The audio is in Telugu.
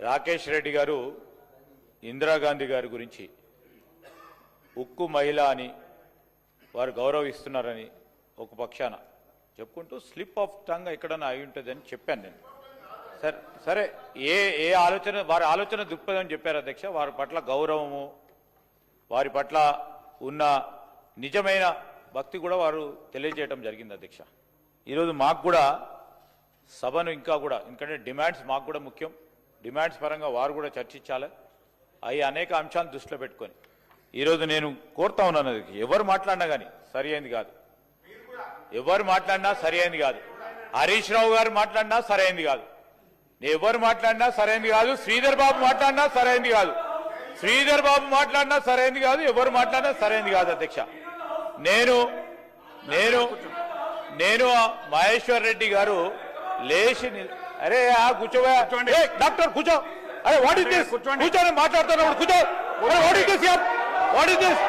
రాకేష్ రెడ్డి గారు ఇందిరాగాంధీ గారి గురించి ఉక్కు మహిళ అని వారు గౌరవిస్తున్నారని ఒక పక్షాన చెప్పుకుంటూ స్లిప్ ఆఫ్ టంగ్ ఎక్కడన్నా అయి ఉంటుందని చెప్పాను నేను. సరే ఏ ఆలోచన వారి ఆలోచన దృక్పథం చెప్పారు అధ్యక్ష. వారి పట్ల గౌరవము, వారి పట్ల ఉన్న నిజమైన భక్తి కూడా వారు తెలియజేయడం జరిగింది అధ్యక్ష. ఈరోజు మాకు కూడా సభను ఇంకా కూడా, ఎందుకంటే డిమాండ్స్ మాకు కూడా ముఖ్యం, డిమాండ్స్ పరంగా వారు కూడా చర్చించాలి. అవి అనేక అంశాలను దృష్టిలో పెట్టుకొని ఈరోజు నేను కోరుతా ఉన్నాను, ఎవరు మాట్లాడినా కానీ సరి అయింది కాదు, ఎవరు మాట్లాడినా సరి అయింది కాదు, హరీష్ రావు గారు మాట్లాడినా సరైంది కాదు, ఎవరు మాట్లాడినా సరైంది కాదు, శ్రీధర్ బాబు మాట్లాడినా సరైంది కాదు, శ్రీధర్ బాబు మాట్లాడినా సరైంది కాదు, ఎవరు మాట్లాడినా సరైంది కాదు అధ్యక్ష. నేను నేను నేను మహేశ్వర్ రెడ్డి గారు లేచి అరే కూర్చోవా డాక్టర్ కూర్చో, అరే వాట్ ఇస్ దిస్, కూర్చొని మాట్లాడుతున్నప్పుడు కూర్చో, what is this, what is this,